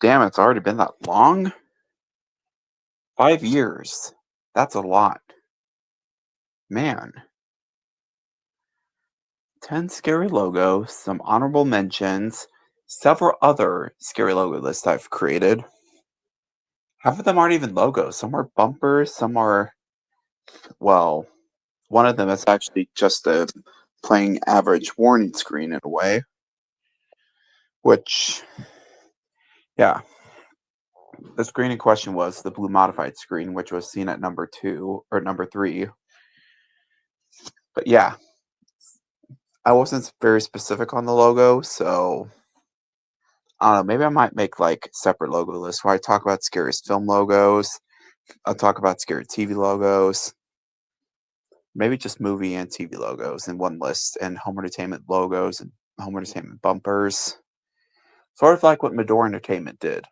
Damn, it's already been that long? 5 years. That's a lot. Man. 10 scary logos, some honorable mentions, several other scary logo lists I've created. Half of them aren't even logos. Some are bumpers, some are, well, one of them is actually just a plain average warning screen in a way. Which, yeah. The screen in question was the blue modified screen, which was seen at number 2 or number 3. But yeah, I wasn't very specific on the logo, so I don't know. Maybe I might make like separate logo lists where I talk about scariest film logos. I'll talk about scary TV logos. Maybe just movie and TV logos in one list, and home entertainment logos and home entertainment bumpers. Sort of like what Medor Entertainment did.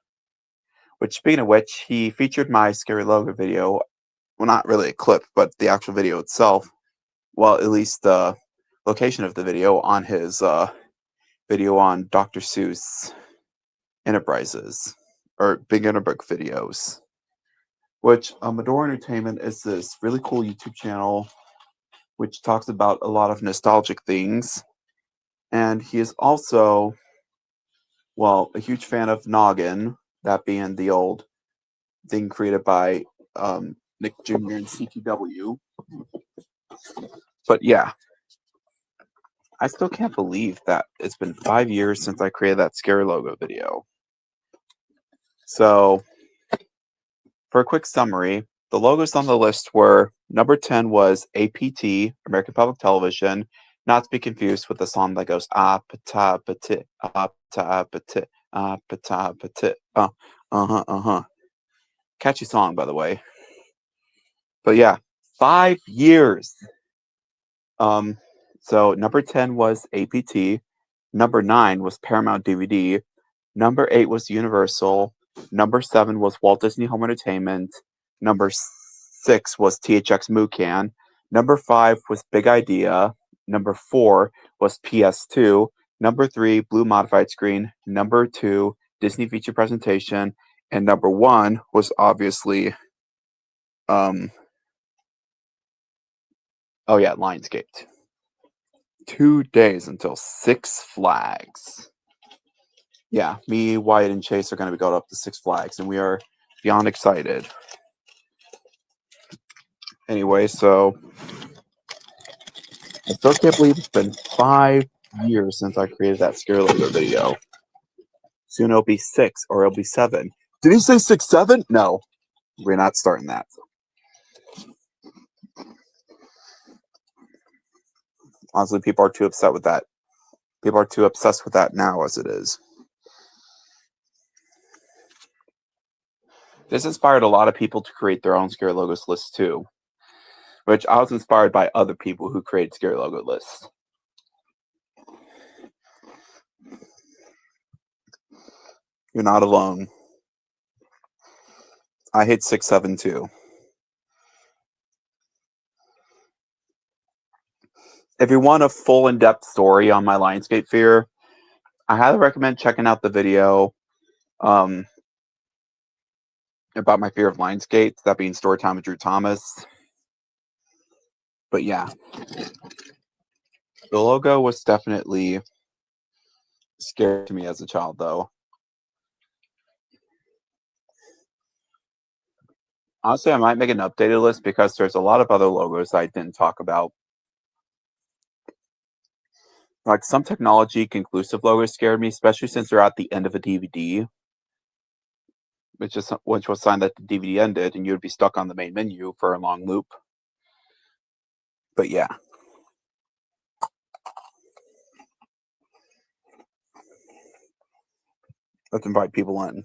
Which, speaking of which, he featured my scary logo video. Well, not really a clip, but the actual video itself. Well, at least the location of the video on his video on Dr. Seuss Enterprises or Big Interbook videos. Which Medor Entertainment is this really cool YouTube channel which talks about a lot of nostalgic things. And he is also, well, a huge fan of Noggin, that being the old thing created by Nick Jr. and CTW. But yeah, I still can't believe that it's been 5 years since I created that scary logo video. So, for a quick summary, the logos on the list were number 10 was APT, American Public Television, not to be confused with the song that goes ah-pa-ta-pa-tit, ah-pa-ta-pa-tit, ah-pa-ta-pa-tit, uh-huh. Catchy song, by the way. But yeah, 5 years. So number 10 was APT, number 9 was Paramount DVD, number 8 was Universal, number 7 was Walt Disney Home Entertainment, number 6 was THX MooCan, number 5 was Big Idea, number 4 was PS2, number 3 Blue Modified Screen, number 2 Disney Feature Presentation, and number 1 was obviously Lionsgate. 2 days until Six Flags. Yeah, me, Wyatt, and Chase are going to be going up to Six Flags, and we are beyond excited. Anyway, so I still can't believe it's been 5 years since I created that scare logo video. Soon it'll be 6 or it'll be 7. Did he say 6, 7? No, we're not starting that. Honestly, people are too upset with that. People are too obsessed with that now as it is. This inspired a lot of people to create their own scary logos lists too, which I was inspired by other people who create scary logo lists. You're not alone. I hate 6, 7 too. If you want a full in-depth story on my Lionsgate fear, I highly recommend checking out the video about my fear of Lionsgate, that being Storytime with Drew Thomas. But yeah, the logo was definitely scary to me as a child, though. Honestly, I might make an updated list because there's a lot of other logos I didn't talk about. Like some technology conclusive logos scared me, especially since they're at the end of a DVD, which was signed that the DVD ended and you would be stuck on the main menu for a long loop. But yeah. Let's invite people in.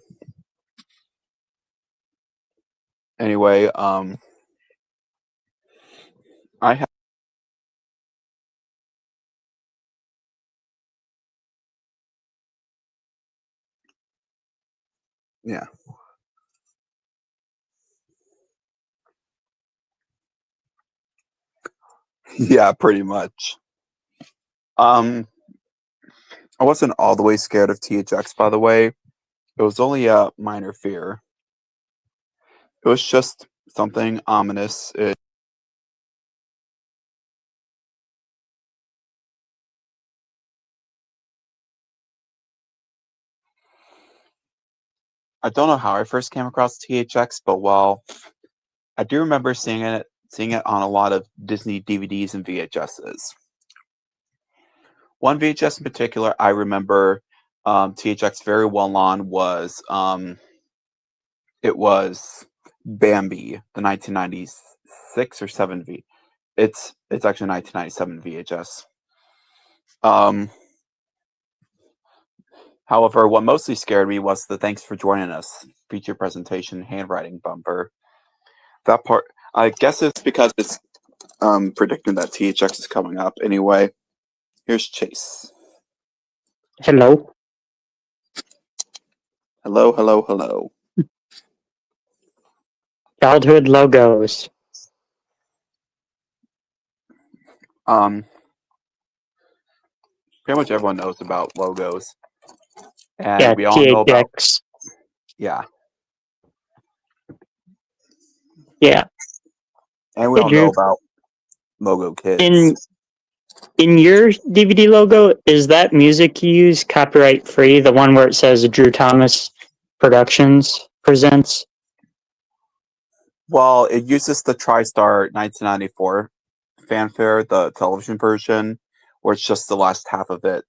Anyway, I have. Yeah. Yeah, pretty much. I wasn't all the way scared of THX, by the way. It was only a minor fear. It was just something ominous. I don't know how I first came across THX, but I do remember seeing it on a lot of Disney DVDs and VHSs. One VHS in particular I remember THX very well on was it was Bambi, the 1996 or 7 V. It's actually 1997 VHS. However, what mostly scared me was the "Thanks for joining us" feature presentation handwriting bumper. That part, I guess it's because it's predicting that THX is coming up. Anyway, here's Chase. Hello. Hello, hello, hello. Childhood logos. Pretty much everyone knows about logos, and Yeah, we all know about THX. yeah, Yeah. and we Hey, all know Drew. about logo In kids. in your DVD logo, is that music you use copyright free? The one where it says Drew Thomas Productions presents? Well, it uses the TriStar 1994 fanfare, the television version, where it's just the last half of it.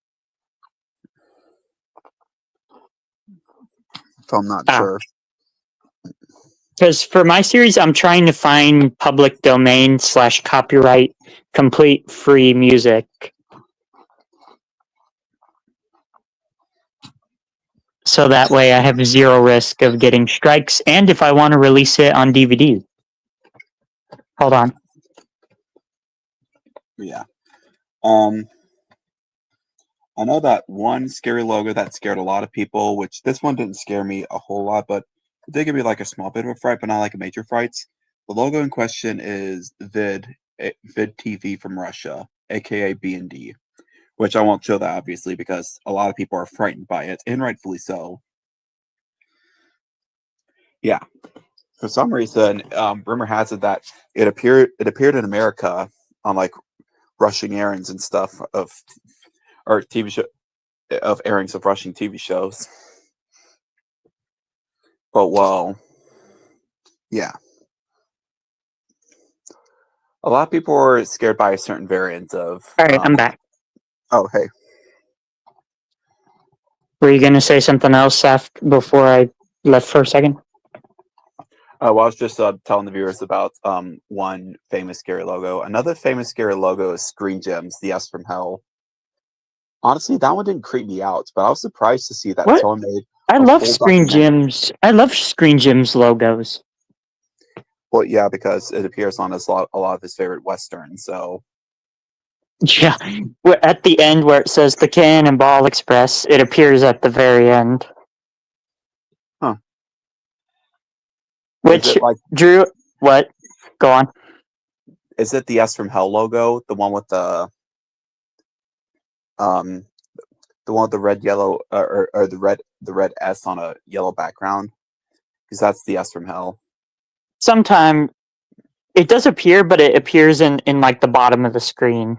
So I'm not sure. Because for my series, I'm trying to find public domain / copyright complete free music. So that way I have zero risk of getting strikes, and if I want to release it on DVD. Hold on. Yeah. I know that one scary logo that scared a lot of people, which this one didn't scare me a whole lot, but it did give me like a small bit of a fright, but not like a major fright. The logo in question is Vid TV from Russia, aka B&D, which I won't show that obviously because a lot of people are frightened by it, and rightfully so. Yeah. For some reason, rumor has it that it appeared in America on like rushing errands and stuff or TV show of airings of Russian TV shows. But yeah. A lot of people were scared by a certain variant of. All right, I'm back. Oh, hey. Were you going to say something else before I left for a second? Well, I was just telling the viewers about one famous scary logo. Another famous scary logo is Screen Gems, the S from Hell. Honestly, that one didn't creep me out, but I was surprised to see that What? someone made I a love full Screen documentary. Gems. I love Screen Gems logos. Well, yeah, because it appears on a lot of his favorite westerns. So Yeah, at the end where it says the Cannonball Express, it appears at the very end. Huh. Which, is it like Drew, what? Go on. is it the S from Hell logo, the one with um the one with the red yellow or the red S on a yellow background? Because that's the S from Hell. Sometime it does appear, but it appears in like the bottom of the screen.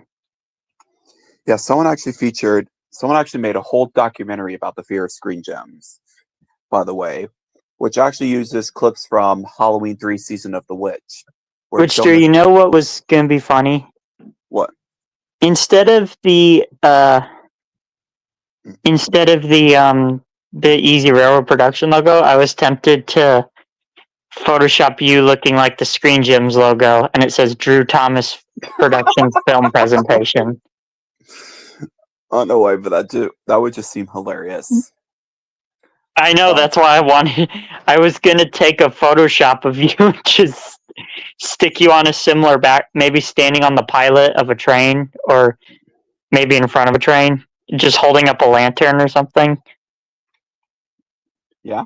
Yeah, someone actually made a whole documentary about the fear of Screen Gems, by the way, which actually uses clips from Halloween 3 Season of the Witch. Which, Drew, you know what was going to be funny? What? Instead of the Easy Railroad production logo, I was tempted to Photoshop you looking like the Screen Gems logo, and it says Drew Thomas Productions Film Presentation. Oh no way, but that would just seem hilarious. I know, that's why I was gonna take a Photoshop of you and just stick you on a similar back, maybe standing on the pilot of a train, or maybe in front of a train, just holding up a lantern or something. Yeah.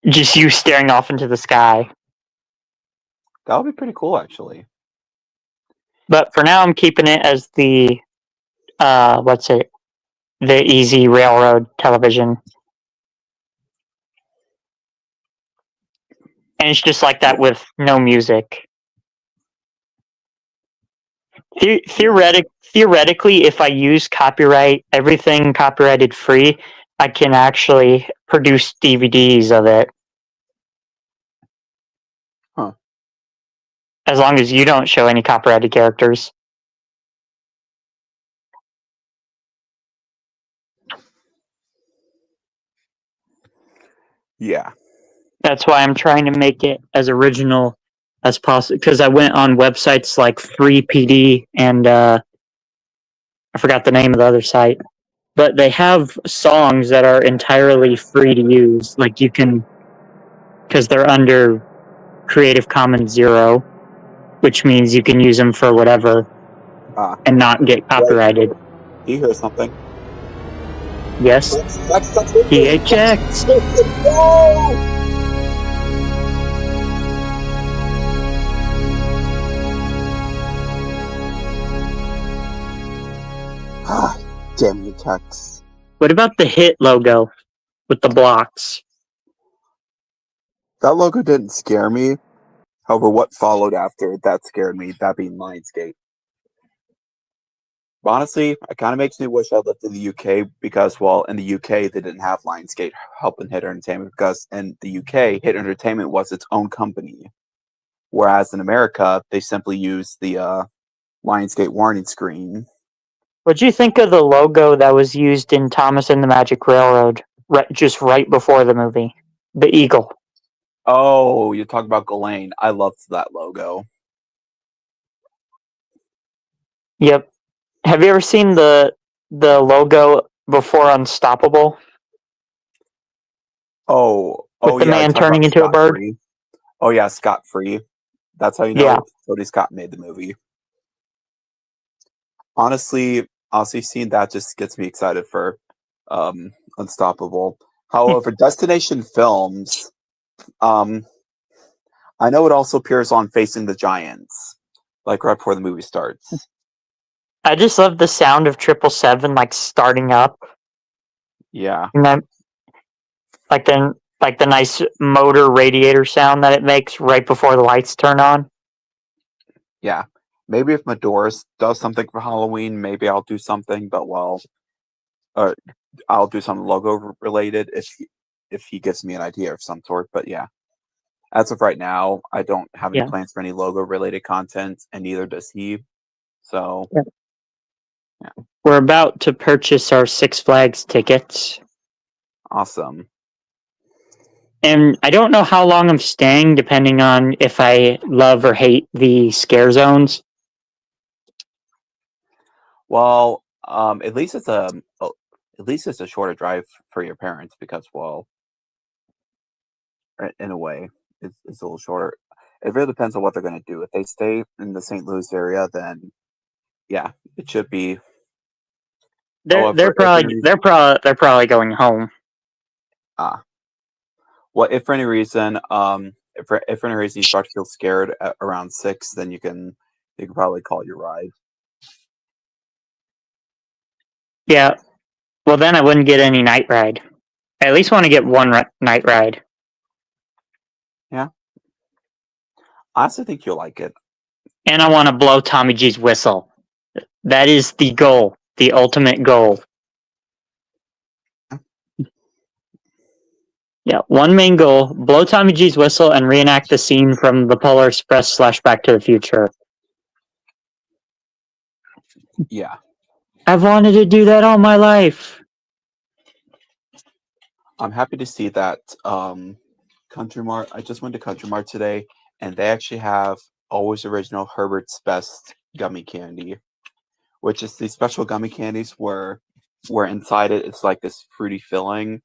Just you staring off into the sky. That would be pretty cool, actually. But for now, I'm keeping it as the the Easy Railroad television. And it's just like that with no music. Theoretically, if I use everything copyrighted free, I can actually produce DVDs of it. Huh. As long as you don't show any copyrighted characters. Yeah. That's why I'm trying to make it as original as possible. Because I went on websites like FreePD and I forgot the name of the other site. But they have songs that are entirely free to use. Like you can, because they're under Creative Commons Zero, which means you can use them for whatever and not get copyrighted. Do you hear something? Yes. PHX. Damn you, Tex. What about the hit logo with the blocks? That logo didn't scare me. However, what followed after that scared me, that being Lionsgate. Honestly, it kind of makes me wish I lived in the UK because, well, in the UK, they didn't have Lionsgate helping Hit Entertainment because in the UK, Hit Entertainment was its own company. Whereas in America, they simply used the Lionsgate warning screen. What'd you think of the logo that was used in Thomas and the Magic Railroad, just right before the movie? The eagle. Oh, you're talking about Ghislaine. I loved that logo. Yep. Have you ever seen the logo before Unstoppable? Oh, With the yeah, man talk turning about into a bird? Scott-Free. Oh, yeah, Scott-Free. That's how you Yeah. know Tony Scott made the movie. Honestly, seeing that just gets me excited for Unstoppable. However, Destination Films, I know it also appears on Facing the Giants, like right before the movie starts. I just love the sound of 777 like starting up. Yeah. And then like the nice motor radiator sound that it makes right before the lights turn on. Yeah. Maybe if Madoris does something for Halloween, maybe I'll do something, but I'll do something logo related if he gives me an idea of some sort. But yeah. As of right now, I don't have any plans for any logo related content, and neither does he. So yeah. We're about to purchase our Six Flags tickets. Awesome. And I don't know how long I'm staying, depending on if I love or hate the scare zones. Well, at least it's a shorter drive for your parents because, well, in a way, it's a little shorter. It really depends on what they're going to do. If they stay in the St. Louis area, then yeah, it should be. They're probably going home. Well, if for any reason, if for any reason you start to feel scared at around 6, then you can probably call your ride. Yeah. Well, then I wouldn't get any night ride. I at least want to get one night ride. Yeah. I honestly think you'll like it. And I want to blow Tommy G's whistle. That is the goal, the ultimate goal. Yeah, one main goal, blow Tommy G's whistle and reenact the scene from the Polar Express / Back to the Future. Yeah. I've wanted to do that all my life. I'm happy to see that Country Mart. I just went to Country Mart today, and they actually have Always Original Herbert's Best gummy candy, which is these special gummy candies where inside it's like this fruity filling,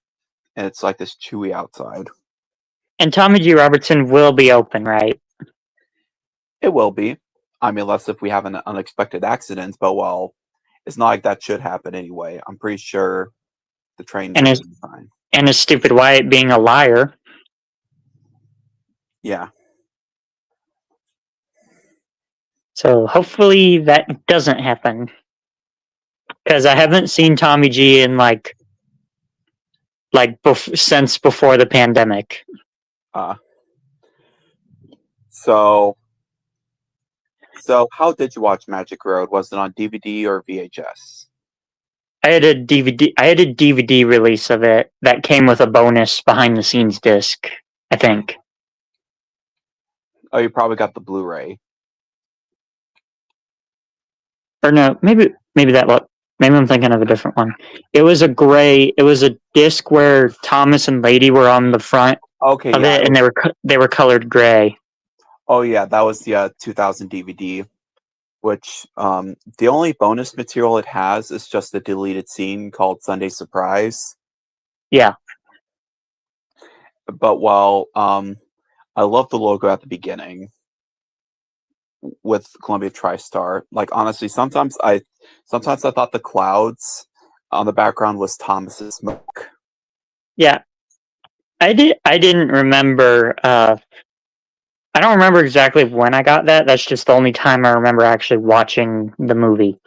and it's like this chewy outside. And Tommy G. Robertson will be open, right? It will be. I mean, unless if we have an unexpected accident, but well, it's not like that should happen anyway. I'm pretty sure the trains are going to be fine. And his stupid Wyatt being a liar. Yeah. So hopefully that doesn't happen. Because I haven't seen Tommy G in since before the pandemic. So, how did you watch Magic Road? Was it on DVD or VHS? I had a DVD. I had a DVD release of it that came with a bonus behind the scenes disc. I think. Oh, you probably got the Blu-ray. Or no, maybe that what. Maybe I'm thinking of a different one. It was a gray. It was a disc where Thomas and Lady were on the front Okay, of yeah. it, and they were colored gray. Oh, yeah, that was the 2000 DVD. Which the only bonus material it has is just a deleted scene called Sunday Surprise. Yeah. But while I love the logo at the beginning with Columbia TriStar, like honestly, sometimes I thought the clouds on the background was Thomas's smoke. Yeah. I didn't remember. I don't remember exactly when I got that. That's just the only time I remember actually watching the movie.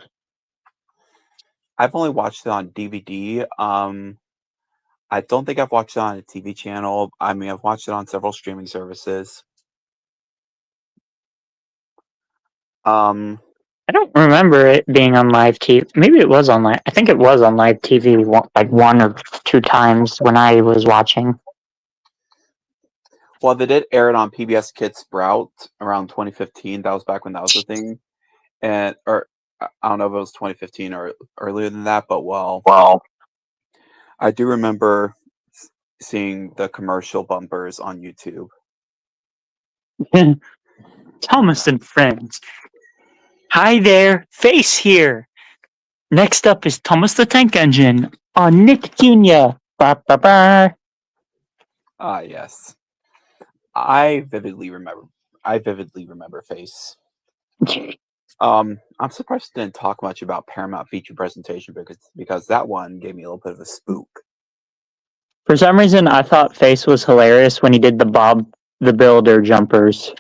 I've only watched it on DVD. I don't think I've watched it on a TV channel. I mean, I've watched it on several streaming services. Um, I don't remember it being on live TV. Maybe it was on live. I think it was on live TV like one or two times when I was watching. well, they did air it on PBS Kids Sprout around 2015. That was back when that was a thing, or I don't know if it was 2015 or earlier than that. But well, I do remember seeing the commercial bumpers on YouTube. Thomas and Friends. Hi there, Face here. Next up is Thomas the Tank Engine on Nick Jr. Ba ba ba. Ah, yes, I vividly remember Face. I'm surprised it didn't talk much about Paramount feature presentation because that one gave me a little bit of a spook. For some reason, I thought Face was hilarious when he did the Bob the Builder jumpers.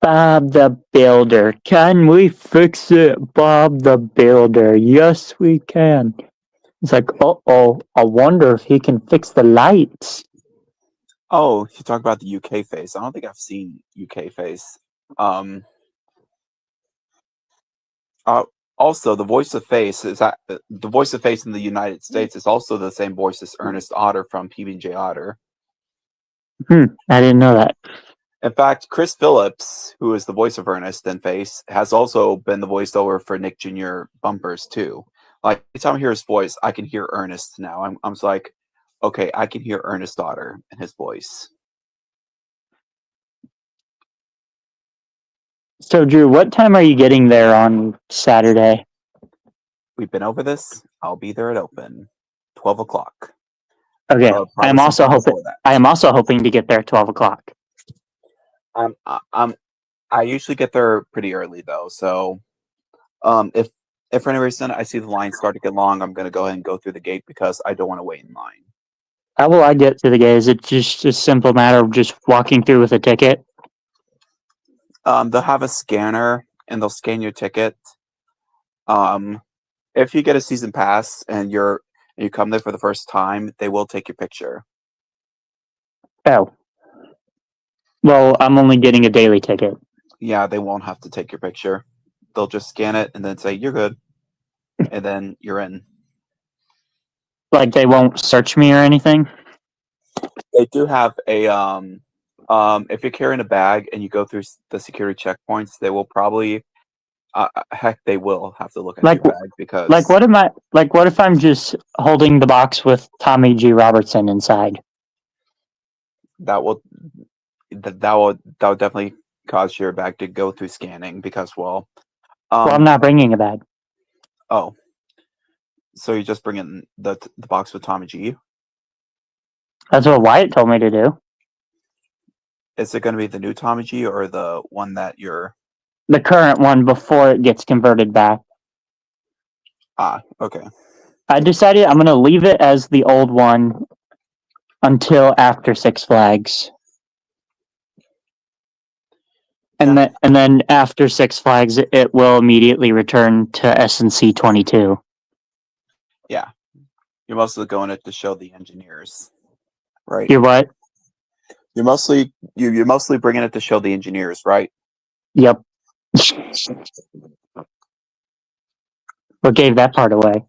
Bob the Builder, can we fix it? Bob the Builder, yes we can. It's like, uh-oh, I wonder if he can fix the lights. Oh, you talk about the UK Face. I don't think I've seen UK Face. Um, Also, the voice of Face the voice of Face in the United States is also the same voice as Ernest Otter from PB&J Otter. I didn't know that. In fact, Chris Phillips, who is the voice of Ernest and Face, has also been the voiceover for Nick Jr. bumpers too. Like every time I hear his voice, I can hear Ernest now. I'm just like, okay, I can hear Ernest Otter in his voice. So, Drew, what time are you getting there on Saturday? We've been over this. I'll be there at open, 12 o'clock. Okay, I am also hoping to get there at 12 o'clock. I usually get there pretty early though, so if for any reason I see the line start to get long, I'm gonna go ahead and go through the gate because I don't want to wait in line. How will I get to the gate? Is it just a simple matter of just walking through with a ticket? They'll have a scanner and they'll scan your ticket. If you get a season pass and you come there for the first time, they will take your picture. Oh. Well, I'm only getting a daily ticket. Yeah, they won't have to take your picture. They'll just scan it and then say you're good, and then you're in. Like they won't search me or anything? They do have a if you're carrying a bag and you go through the security checkpoints, they will probably heck, they will have to look at your bag because what if I'm just holding the box with Tommy G. Robertson inside? that will definitely cause your bag to go through scanning because well, I'm not bringing a bag. Oh, so you just bring in the box with Tommy G? That's what Wyatt told me to do. Is it going to be the new Tommy G or the one that you're... The current one before it gets converted back. Ah, okay. I decided I'm going to leave it as the old one until after Six Flags. And then after Six Flags, it will immediately return to SNC 22. Yeah. You're mostly going it to show the engineers, right? You're what? You're mostly bringing it to show the engineers, right? Yep. What gave that part away?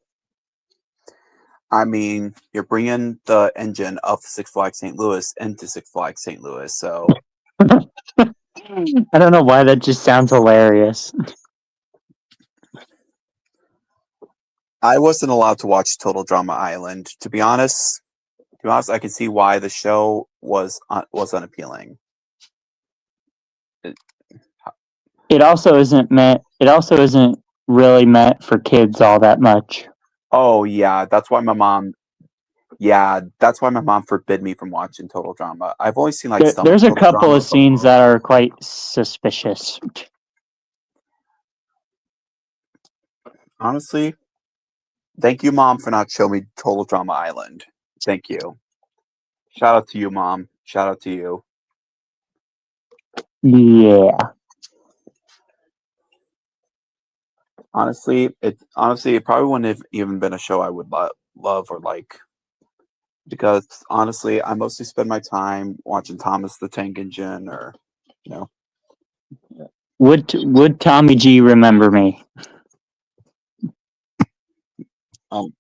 I mean, you're bringing the engine of Six Flags St. Louis into Six Flags St. Louis, so I don't know why that just sounds hilarious. I wasn't allowed to watch Total Drama Island. I can see why the show was unappealing. It also isn't meant. It also isn't really meant for kids all that much. Oh yeah, that's why my mom. Yeah, that's why my mom forbid me from watching Total Drama. I've only seen like some of There's a Total couple Drama, of scenes that are quite suspicious. honestly, thank you, Mom, for not showing me Total Drama Island. Thank you. Shout out to you, Mom. Shout out to you. Yeah. Honestly, it probably wouldn't have even been a show I would love or like, because honestly, I mostly spend my time watching Thomas the Tank Engine, or you know, Would Tommy G remember me?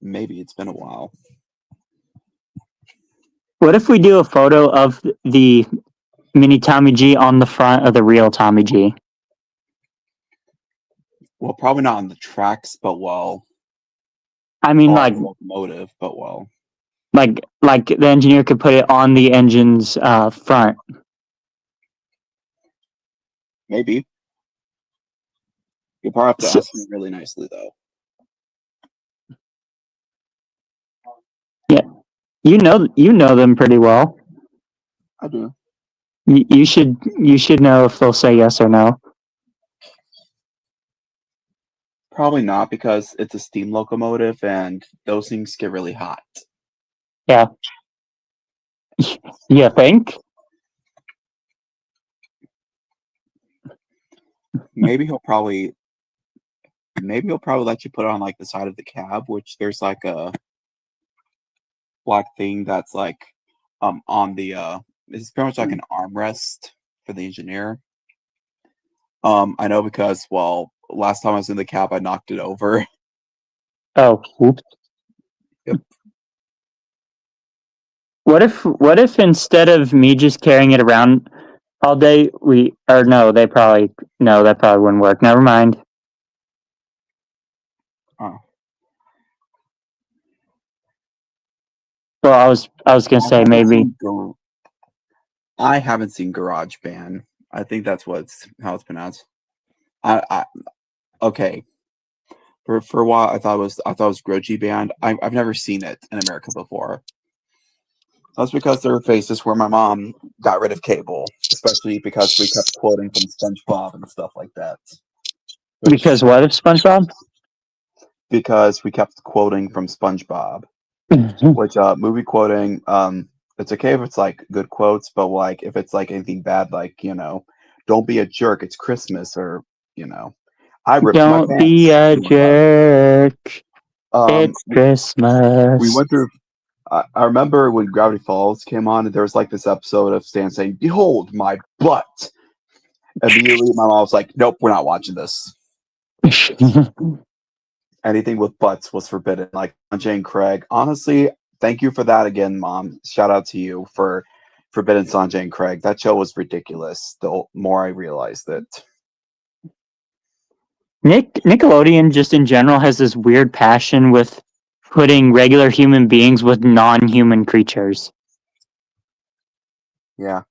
maybe it's been a while. What if we do a photo of the mini Tommy G on the front of the real Tommy G? Well, probably not on the tracks, but well, I mean, or on like, the locomotive, but well, like the engineer could put it on the engine's front. maybe. You'll probably have to So, ask me really nicely, though. yeah, you know them pretty well. I do. You should know if they'll say yes or no. Probably not, because it's a steam locomotive and those things get really hot. Yeah. You think? Maybe he'll probably let you put it on like the side of the cab, which there's like a black thing that's like on the it's pretty much like an armrest for the engineer. I know because, well, last time I was in the cab I knocked it over. Oh, oops. Yep. What if instead of me just carrying it around all day, that probably wouldn't work. Never mind. Oh. Well, I was gonna say maybe. I haven't seen Garage Band. I think that's how it's pronounced. I okay. For a while, I thought it was Grudgy Band. I've never seen it in America before. That's because there were phases where my mom got rid of cable, especially because we kept quoting from SpongeBob and stuff like that. Because what if SpongeBob? Because we kept quoting from SpongeBob, which movie quoting, it's okay if it's like good quotes, but like if it's like anything bad, like don't be a jerk, it's Christmas, or I ripped my Don't pants. be a jerk. Um, It's we, we Christmas. went through. I remember when Gravity Falls came on, and there was like this episode of Stan saying, "Behold my butt." Immediately, my mom was like, "Nope, we're not watching this." Anything with butts was forbidden. Like Sanjay and Craig. Honestly, thank you for that again, Mom. Shout out to you for forbidden Sanjay and Craig. That show was ridiculous. The more I realized it. Nickelodeon just in general has this weird passion with putting regular human beings with non-human creatures. Yeah.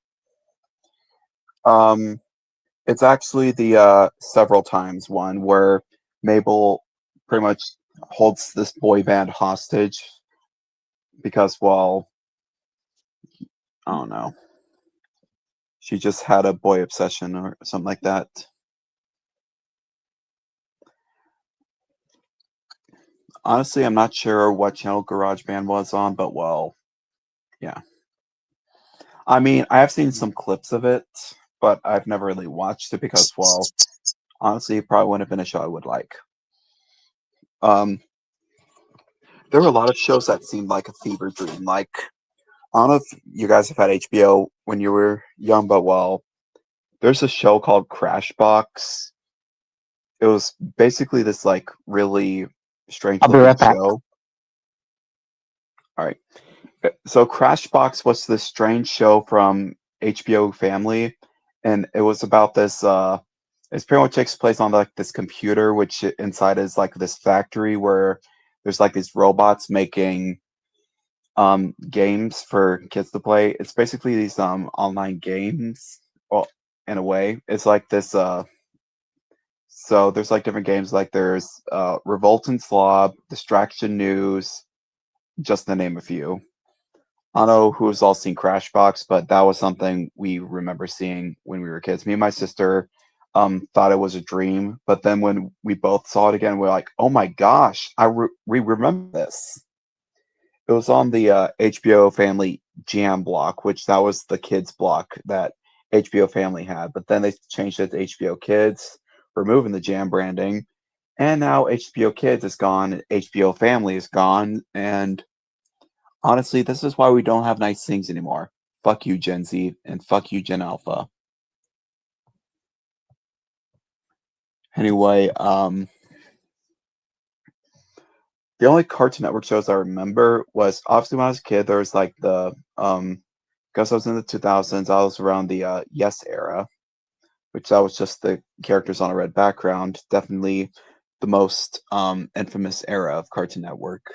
It's actually the several times one where Mabel pretty much holds this boy band hostage because, well, I don't know. She just had a boy obsession or something like that. Honestly, I'm not sure what channel GarageBand was on, but well, yeah. I mean, I have seen some clips of it, but I've never really watched it because, well, honestly, it probably wouldn't have been a show I would like. Um, there were a lot of shows that seemed like a fever dream, like I don't know if you guys have had HBO when you were young, but well, there's a show called Crashbox. It was basically this like really strange I'll be looking right back. show. All right. So Crashbox was this strange show from HBO Family, and it was about this. It pretty much takes place on like this computer, which inside is like this factory where there's like these robots making games for kids to play. It's basically these online games. Well, in a way, it's like this. So there's like different games. Like there's Revolt and Slob, Distraction News, just to name a few. I don't know who's all seen Crashbox, but that was something we remember seeing when we were kids. Me and my sister thought it was a dream, but then when we both saw it again, we're like, "Oh my gosh, we remember this." It was on the HBO Family Jam block, which that was the kids block that HBO Family had. But then they changed it to HBO Kids, removing the Jam branding, and now HBO Kids is gone, HBO Family is gone, and honestly, this is why we don't have nice things anymore. Fuck you, Gen Z, and fuck you, Gen Alpha. Anyway, the only Cartoon Network shows I remember was obviously when I was a kid. There was like because I was in the 2000s, I was around the Yes era, which that was just the characters on a red background. Definitely the most infamous era of Cartoon Network.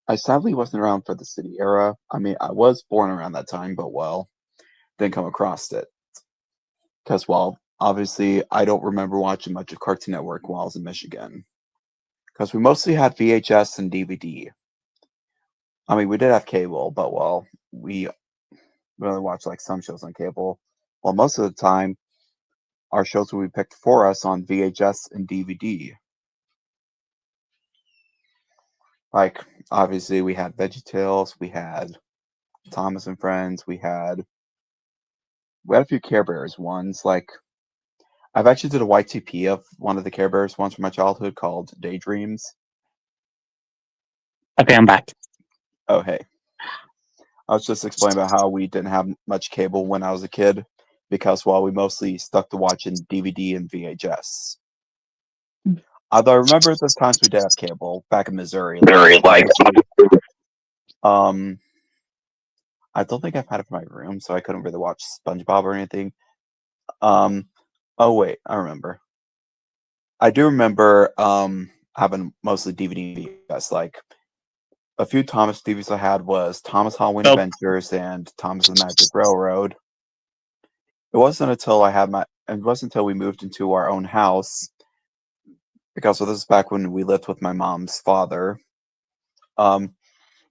I sadly wasn't around for the City era. I mean, I was born around that time, but well, didn't come across it. Because, well, obviously, I don't remember watching much of Cartoon Network while I was in Michigan. Because we mostly had VHS and DVD. I mean, we did have cable, but, well, we really watched, like, some shows on cable. Well, most of the time, our shows would be picked for us on VHS and DVD. Like, obviously, we had VeggieTales, we had Thomas and Friends, we had a few Care Bears ones, like I've actually did a YTP of one of the Care Bears ones from my childhood called Daydreams. Okay, I'm back. Oh, hey. I was just explaining about how we didn't have much cable when I was a kid because, well, we mostly stuck to watching DVD and VHS. Although I remember the times we did have cable back in Missouri. Like, um, I don't think I've had it in my room, so I couldn't really watch SpongeBob or anything. Um, oh, wait, I remember. I do remember having mostly DVD and VHS. Like, a few Thomas DVDs I had was Thomas Halloween Nope. Adventures and Thomas and the Magic Railroad. It wasn't until it wasn't until we moved into our own house, because this is back when we lived with my mom's father. Um,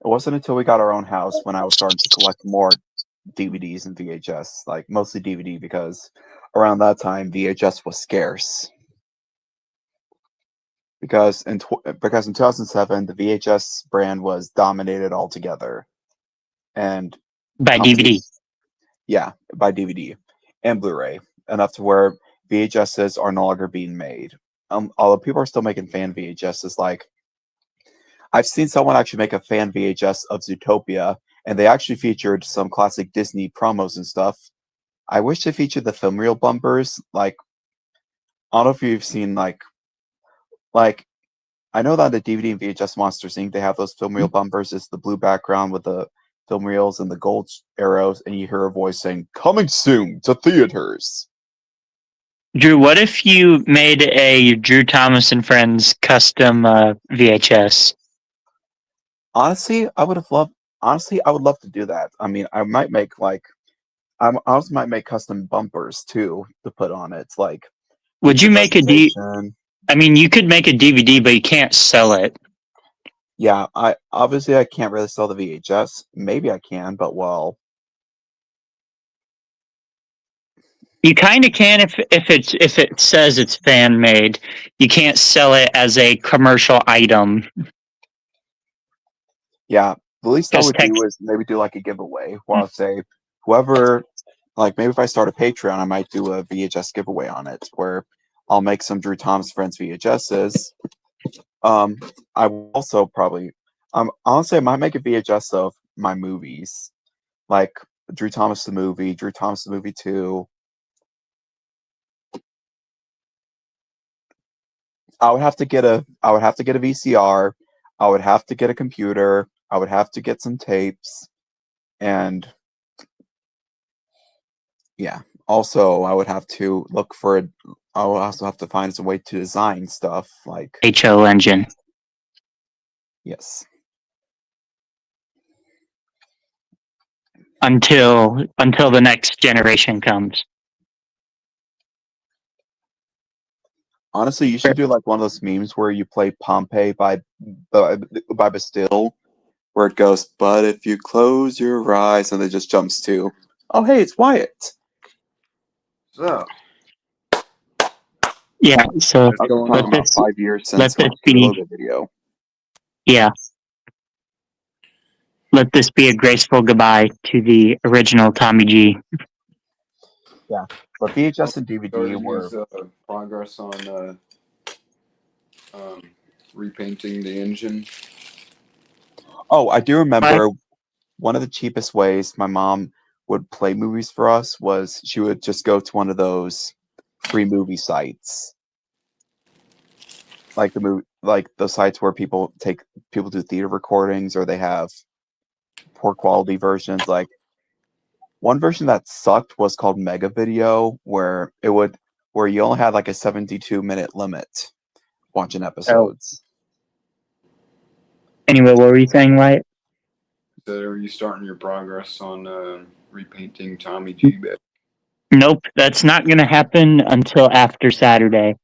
it wasn't until we got our own house when I was starting to collect more DVDs and VHS, like mostly DVD, because around that time VHS was scarce. Because in 2007 the VHS brand was dominated altogether, and By DVD. companies, yeah, by DVD and Blu-ray, enough to where VHSs are no longer being made. Although people are still making fan VHSs, like I've seen someone actually make a fan VHS of Zootopia, and they actually featured some classic Disney promos and stuff. I wish they featured the film reel bumpers. Like, I don't know if you've seen like I know that the DVD and VHS Monsters Inc. They have those film reel bumpers. It's the blue background with the film reels and the gold arrows, and you hear a voice saying "Coming soon to theaters." Drew, what if you made a Drew Thomas and Friends custom VHS? Honestly, I would have loved. Honestly, I would love to do that. I mean, I might make I also might make custom bumpers too to put on it. Like Would you feature make presentation. I mean, you could make a DVD, but you can't sell it. Yeah, I can't really sell the VHS. Maybe I can, but well, You kind of can if it says it's fan made. You can't sell it as a commercial item yeah. The least I because would do is maybe do like a giveaway where I'll say whoever, like maybe if I start a Patreon, I might do a VHS giveaway on it where I'll make some Drew Thomas Friends VHSs. I will also probably honestly I might make a VHS of my movies, like Drew Thomas the movie, Drew Thomas the movie 2. I would have to get a VCR. I would have to get a computer. I would have to get some tapes, and yeah. Also, I would have to look for a. I would also have to find some way to design stuff like HO engine. yes. Until the next generation comes. Honestly, you should do like one of those memes where you play Pompeii by Bastille, where it goes, "But if you close your eyes," and it just jumps to, "Oh, hey, it's Wyatt." So, Yeah, so What's going let on? About this 5 years let since this the be logo video. yeah. Let this be a graceful goodbye to the original Tommy G. But VHS and DVD started were his progress on repainting the engine. Oh, I do remember one of the cheapest ways my mom would play movies for us was she would just go to one of those free movie sites. Like the sites where people do theater recordings, or they have poor quality versions. Like one version that sucked was called Mega Video, where you only had like a 72-minute limit watching episodes. Anyway, what were you saying, Wyatt? So, are you starting your progress on repainting Tommy G back? Nope, that's not going to happen until after Saturday.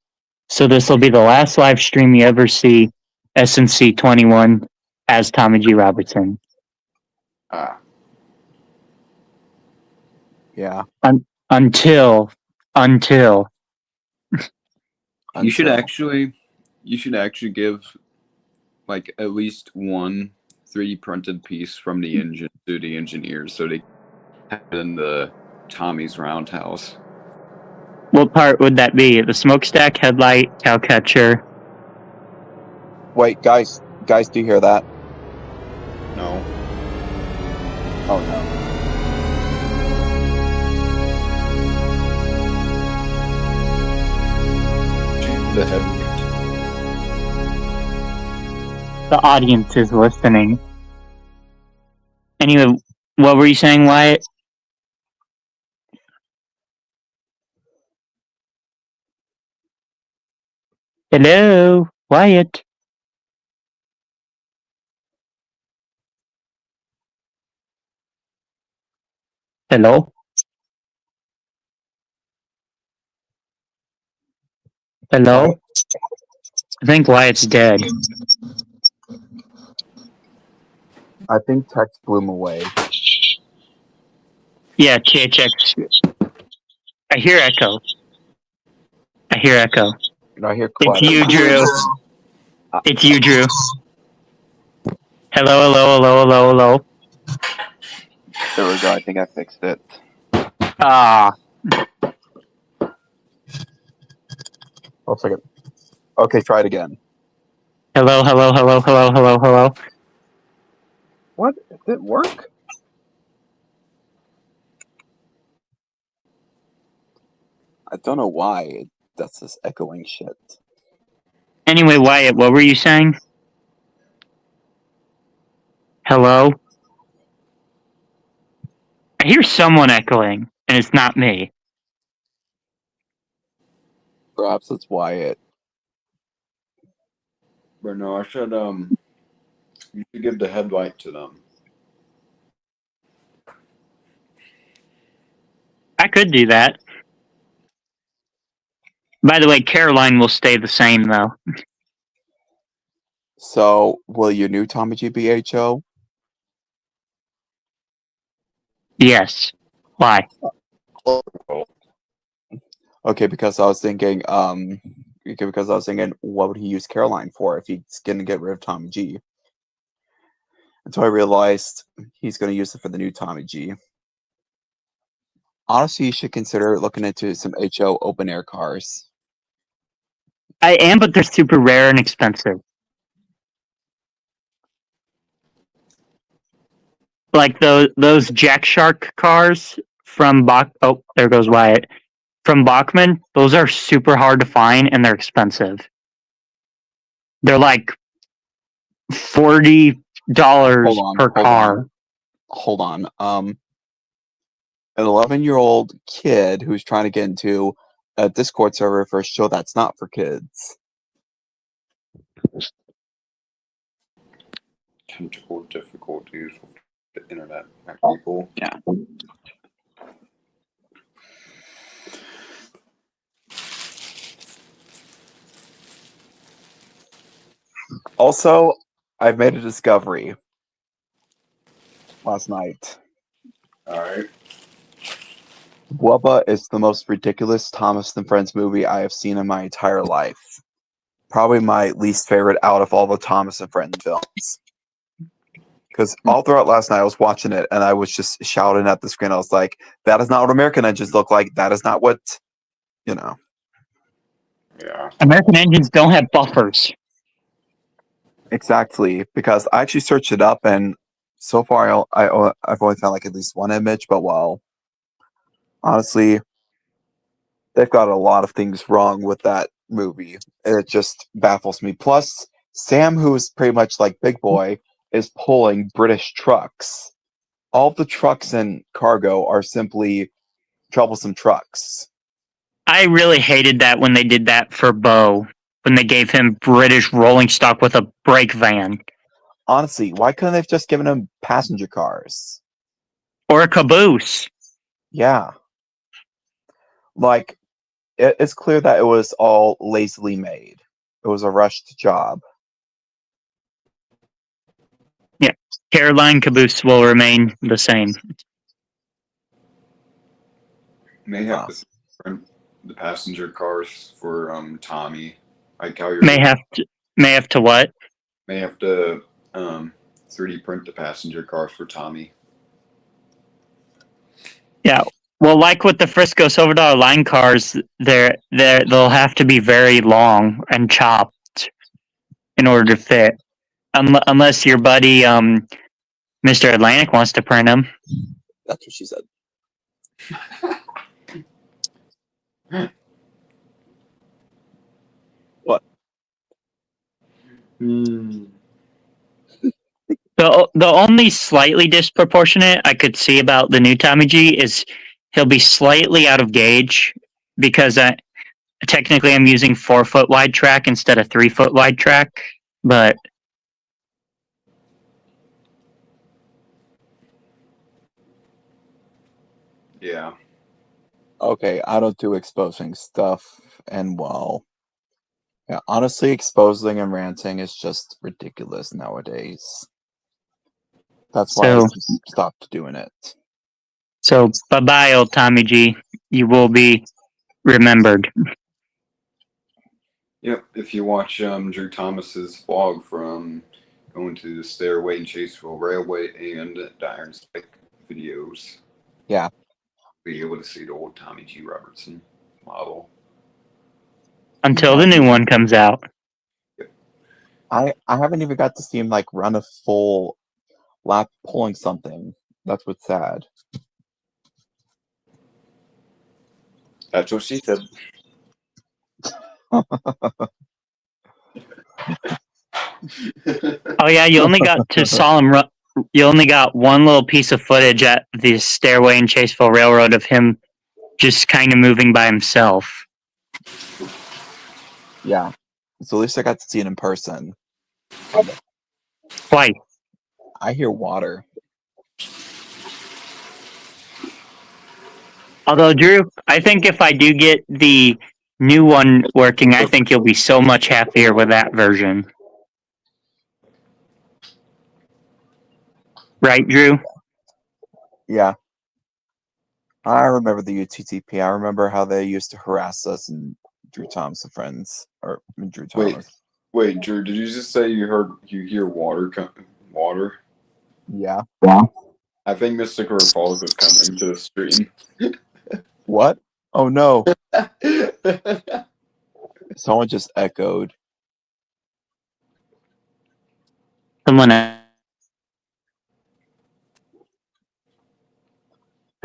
So this will be the last live stream you ever see SNC 21 as Tommy G. Robertson. Ah, Yeah. Until you should Until- actually give like at least one 3D printed piece from the engine to the engineers so they have it in the Tommy's roundhouse. what part would that be? The smokestack, headlight, cow catcher. Wait, guys, do you hear that? No. Oh no. The headlight. The audience is listening. Anyway, what were you saying, Wyatt? Hello, Wyatt. Hello? Hello? I think Wyatt's dead. I think text blew him away. Yeah, THX. I hear echo. I hear It's you, clatter. Drew. It's you, Drew. Hello, hello, hello, hello, hello. There we go. I think I fixed it. Ah, Hold a second. Okay, try it again. hello, hello, hello, hello, hello, hello. What? Did it work? I don't know why that's this echoing shit. Anyway, Wyatt, what were you saying? Hello? I hear someone echoing, and it's not me. Perhaps it's Wyatt. But no, I should you should give the headlight to them. I could do that. By the way, Caroline will stay the same, though. So, will your new Tommy G be HO? Yes. Why? Okay, because I was thinking, what would he use Caroline for if he's gonna get rid of Tommy G? Until I realized he's gonna use it for the new Tommy G. Honestly, you should consider looking into some HO open air cars. I am, but they're super rare and expensive. like those Jack Shark cars from Bach. Oh, there goes Wyatt. From Bachman, those are super hard to find and they're expensive. They're like $40 per car. Hold on. An 11-year-old kid who's trying to get into a Discord server for a show that's not for kids. Technical difficulties with the internet, people. Yeah. Also, I've made a discovery last night. All right. Wubba is the most ridiculous Thomas and Friends movie I have seen in my entire life. Probably my least favorite out of all the Thomas and Friends films. Because all throughout last night I was watching it and I was just shouting at the screen. I was like, that is not what American engines look like. That is not what, Yeah. American engines don't have buffers. Exactly. Because I actually searched it up and so far I've only found like at least one image. But well, honestly, they've got a lot of things wrong with that movie. It just baffles me. Plus, Sam, who is pretty much like Big Boy, is pulling British trucks. All the trucks and cargo are simply troublesome trucks. I really hated that when they did that for Bo, when they gave him British rolling stock with a brake van. Honestly, why couldn't they have just given him passenger cars? Or a caboose. Yeah. Like, it's clear that it was all lazily made. It was a rushed job. Yeah, Caroline caboose will remain the same. May have to print the passenger cars for Tommy. Like how you're May have to what? may have to 3D print the passenger cars for Tommy. Yeah. Well, like with the Frisco Silver Dollar line cars, they'll have to be very long and chopped in order to fit. Unless your buddy Mr. Atlantic wants to print them. That's what she said. What? The only slightly disproportionate I could see about the new Tommy G is he'll be slightly out of gauge because technically I'm using 4-foot wide track instead of 3-foot wide track, but Yeah. Okay, I don't do exposing stuff, and well, yeah, honestly, exposing and ranting is just ridiculous nowadays. That's why I just stopped doing it. So bye-bye, old Tommy G. You will be remembered. Yep. If you watch Drew Thomas's vlog from going to the Stairway and Chaseville Railway and the Iron Spike videos, Yeah. be able to see the old Tommy G. Robertson model. Until the new one comes out. I haven't even got to see him like run a full lap pulling something. That's what's sad. That's what she said. Oh yeah, you only got you only got one little piece of footage at the Stairway and Chaseville Railroad of him just kind of moving by himself. Yeah. So at least I got to see it in person. Twice. I hear water. Although, Drew, I think if I do get the new one working, I think you'll be so much happier with that version. Right, Drew? Yeah. I remember the UTTP. I remember how they used to harass us and Drew Thomas and friends. Or Drew Thomas. Wait, Drew, did you just say you hear water? Water? Yeah. I think Mystical Falls is coming to the stream. What? Oh no. Someone just echoed. Someone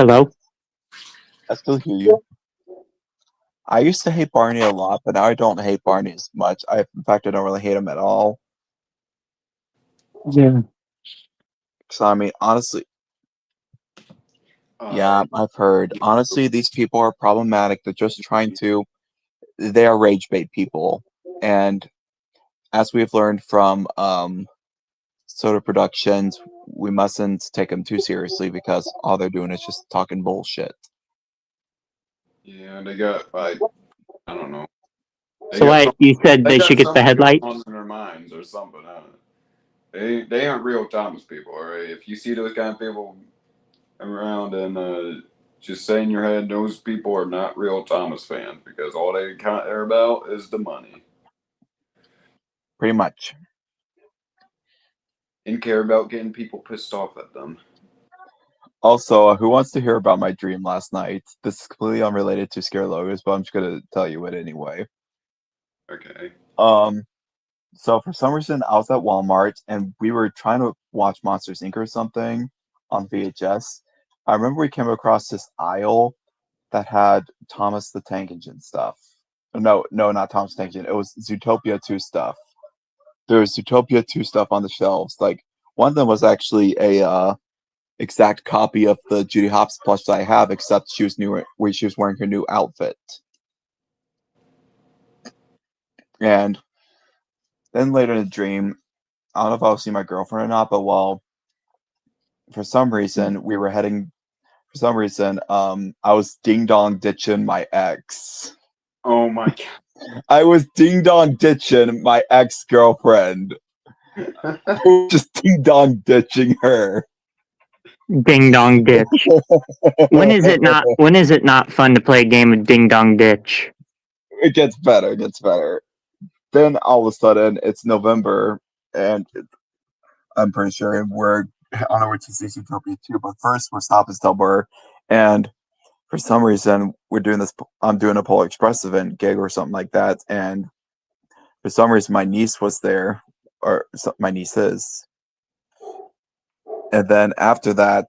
Hello? I still hear you. I used to hate Barney a lot, but now I don't hate Barney as much. In fact, I don't really hate him at all. Yeah. So, I mean, honestly, yeah, I've heard. Honestly, these people are problematic. They're just trying to. They are rage bait people, and as we've learned from Soda Productions, we mustn't take them too seriously because all they're doing is just talking bullshit. Yeah, they got like I don't know. So what, you said they should get the headlight? On their minds or something. I don't know. They aren't real Thomas people, all right? If you see those kind of people around and just say in your head those people are not real Thomas fans because all they care about is the money. Pretty much. And care about getting people pissed off at them. Also, who wants to hear about my dream last night? This is completely unrelated to Scare Logos, but I'm just gonna tell you it anyway. Okay. So for some reason I was at Walmart and we were trying to watch Monsters Inc. or something on VHS. I remember we came across this aisle that had Thomas the Tank Engine stuff. No, not Thomas the Tank Engine. It was Zootopia 2 stuff. There was Zootopia 2 stuff on the shelves. Like one of them was actually a exact copy of the Judy Hopps plush that I have, except she was wearing her new outfit. And then later in the dream, I don't know if I'll see my girlfriend or not, but for some reason I was ding dong ditching my ex. Oh my god. I was ding dong ditching my ex girlfriend. Just ding dong ditching her. Ding dong ditch. When is it not fun to play a game of ding dong ditch? It gets better. Then all of a sudden it's November and I'm pretty sure we're on our way to see Zootopia 2, but first we're stopping somewhere and for some reason I'm doing a Polar Express event gig or something like that, and for some reason my niece was there, my niece is. And then after that,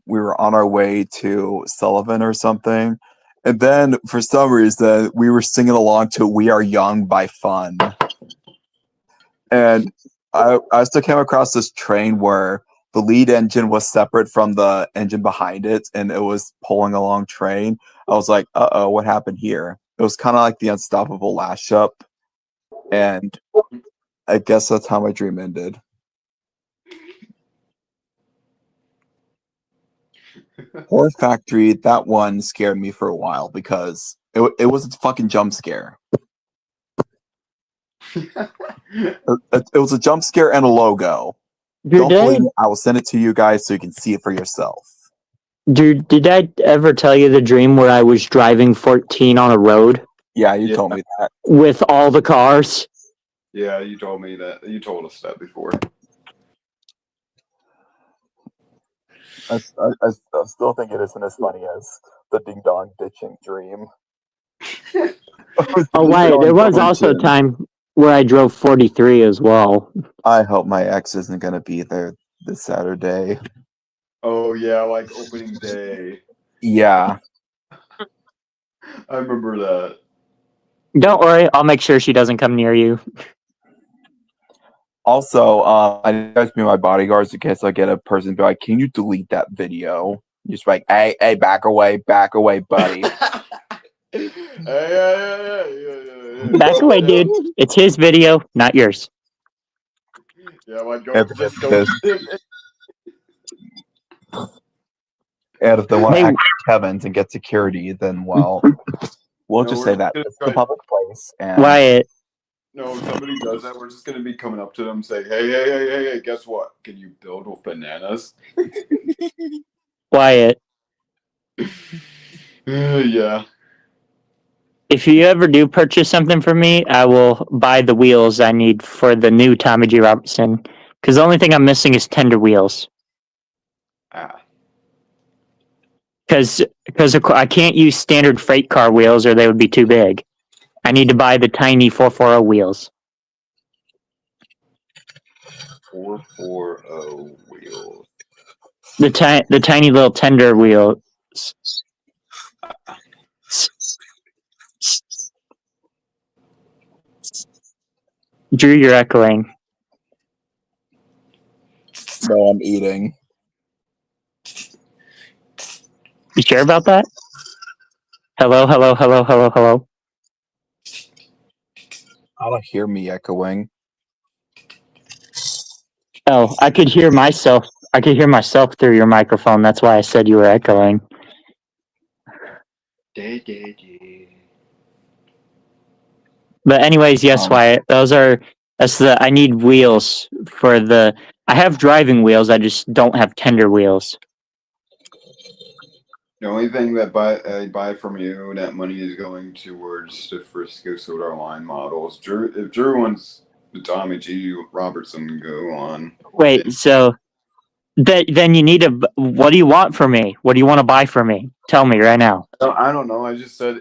we were on our way to Sullivan or something. And then for some reason, we were singing along to We Are Young by Fun. And I still came across this train where the lead engine was separate from the engine behind it, and it was pulling along train. I was like, uh-oh, what happened here? It was kind of like the Unstoppable Lash Up. And I guess that's how my dream ended. Horror Factory, that one scared me for a while because it was a fucking jump scare. It was a jump scare and a logo. Don't believe me, I will send it to you guys so you can see it for yourself. Dude, did I ever tell you the dream where I was driving 14 on a road? Yeah, you told me that. With all the cars? Yeah, you told me that. You told us that before. I still think it isn't as funny as the ding dong ditching dream. Oh, wait, there was also a time where I drove 43 as well. I hope my ex isn't going to be there this Saturday. Oh, yeah, like opening day. Yeah. I remember that. Don't worry, I'll make sure she doesn't come near you. Also, I need you guys to be my bodyguards in case I get a person be like, can you delete that video? You're just like, hey, back away, buddy. Back away, dude. It's his video, not yours. Yeah, like just go. And if they want to act like Kevin's and get security, then well, we'll just say that it's a public place. And Wyatt. No, if somebody does that, we're just gonna be coming up to them and say, hey, guess what? Can you build with bananas? Wyatt. Yeah. If you ever do purchase something from me, I will buy the wheels I need for the new Tommy G. Robertson. Because the only thing I'm missing is tender wheels. Because I can't use standard freight car wheels or they would be too big. I need to buy the tiny 440 wheels. 440 wheels. The tiny little tender wheel. Drew, you're echoing. No, I'm eating. You sure about that? Hello, hello, hello, hello, hello. I don't hear me echoing. Oh, I could hear myself. I could hear myself through your microphone. That's why I said you were echoing. But anyways, yes, Wyatt. I need wheels for the. I have driving wheels. I just don't have tender wheels. The only thing that I buy from you, that money is going towards the Frisco Soda line models. If Drew wants the Tommy G Robertson, go on. Wait, so then you need a. What do you want from me? What do you want to buy from me? Tell me right now. I don't know. I just said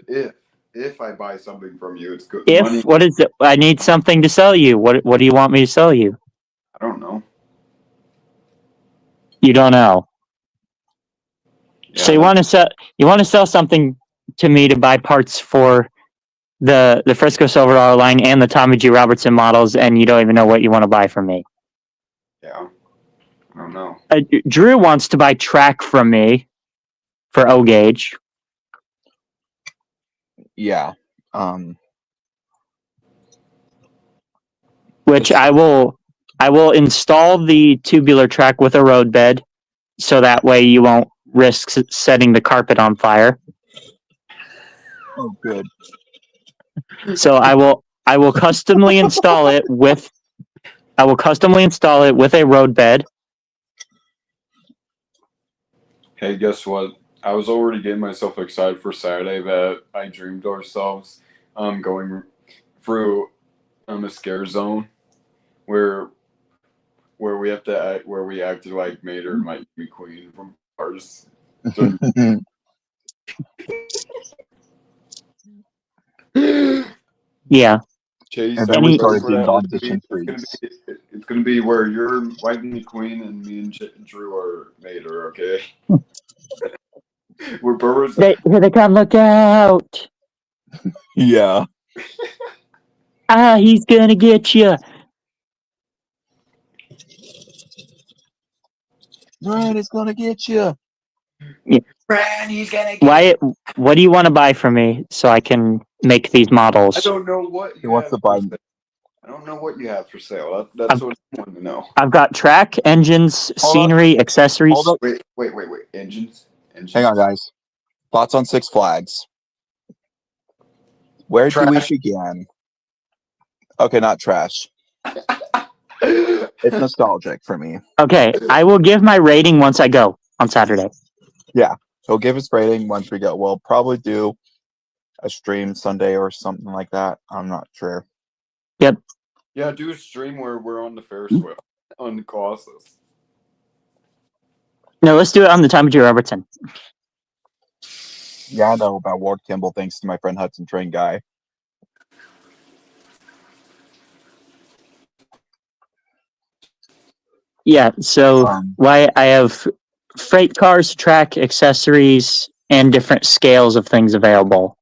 if I buy something from you, it's good If money. what is it? I need something to sell you. What do you want me to sell you? I don't know. You don't know. Yeah, So you want to sell something to me to buy parts for the Frisco Silverado line and the Tommy G Robertson models, and you don't even know what you want to buy from me. Yeah, I don't know. Drew wants to buy track from me for O gauge. Yeah. Which I will install the tubular track with a road bed, so that way you won't risk setting the carpet on fire. Oh, good. So I will customly install it with a road bed. Hey, guess what? I was already getting myself excited for Saturday that I dreamed ourselves going through a scare zone where we have to act, where we acted like Mater might be Queen from Cars. Yeah. Chase, And then we started where being that will audition be. freaks. It's gonna be where you're Whitney Queen and me and Drew are Mater. Okay. We're birds. Here they come! Look out! Yeah. He's gonna get you. Granny's gonna get you. Granny's gonna get Wyatt, what do you want to buy from me so I can make these models? I don't know what He wants to buy. I don't know what you have for sale. That's what I want to know. I've got track, engines, scenery, accessories. Hold up. Wait. Engines. Hang on, guys. Thoughts on Six Flags? Where do we begin? Okay, not trash. It's nostalgic for me. Okay, I will give my rating once I go on Saturday. Yeah, he'll give his rating once we go. We'll probably do a stream Sunday or something like that. I'm not sure. Yep. Yeah, do a stream where we're on the Ferris wheel on the Colossus. No, let's do it on the Tommy G Robertson. Yeah, I know about Ward Kimball thanks to my friend Hudson Train Guy. Yeah, so why I have freight cars, track, accessories, and different scales of things available.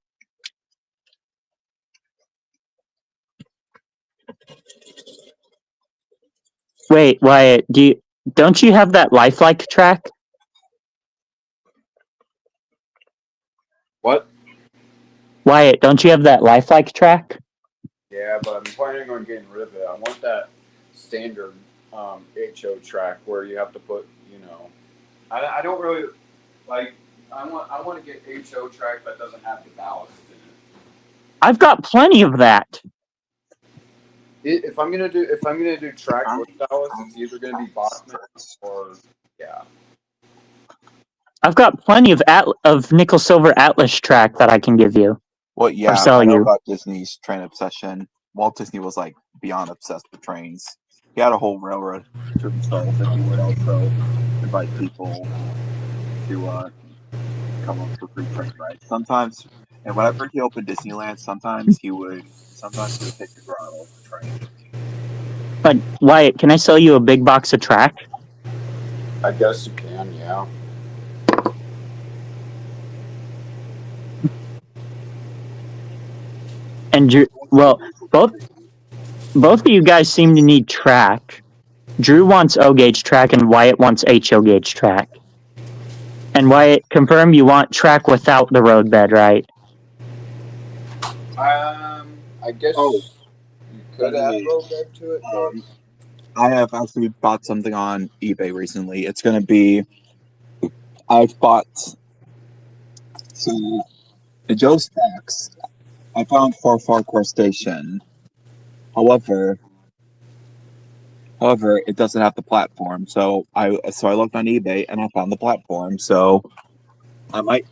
Wait, Wyatt, don't you have that lifelike track? What? Wyatt, don't you have that lifelike track? Yeah, but I'm planning on getting rid of it. I want that standard HO track where you have to put, I don't really like. I want to get HO track that doesn't have the ballast in it. I've got plenty of that. If I'm gonna do track with ballast, it's either gonna be Bachman or yeah. I've got plenty of nickel silver Atlas track that I can give you. Well, yeah, sell I know you. about Disney's train obsession. Walt Disney was like beyond obsessed with trains. He had a whole railroad to himself, and he would also invite people to come up for free train rides. Sometimes, and whenever he opened Disneyland, sometimes he would take the girl off the train. But Wyatt, can I sell you a big box of track? I guess you can, yeah. And Drew, well, both of you guys seem to need track. Drew wants O gauge track, and Wyatt wants HO gauge track. And Wyatt, confirm you want track without the roadbed, right? I guess Oh. you could add roadbed to it, but I have actually bought something on eBay recently. It's going to be. I've bought. So, the Joe Stacks. I found for Farquhar Station. However, it doesn't have the platform. So I looked on eBay and I found the platform. So I might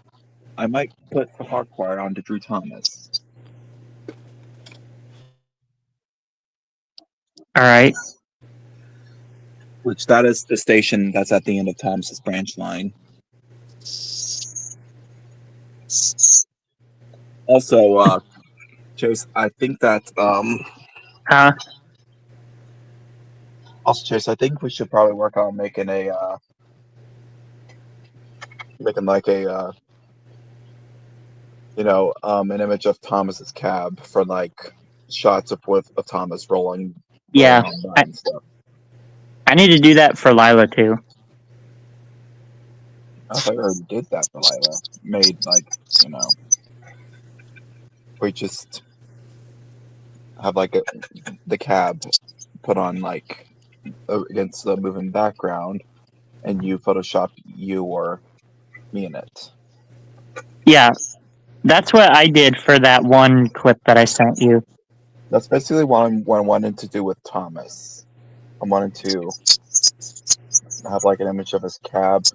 put the Farquhar onto Drew Thomas. All right. Which that is the station that's at the end of Thomas's branch line. Also, Chase, I think that Huh? Also, Chase, I think we should probably work on making like a an image of Thomas's cab for like shots of Thomas rolling Yeah. on by and stuff. I need to do that for Lila too. I thought we already did that for Lila. Made we just have like the cab put on like against the moving background, and you Photoshop you or me in it. Yeah, that's what I did for that one clip that I sent you. That's basically what I wanted to do with Thomas. I wanted to have like an image of his cab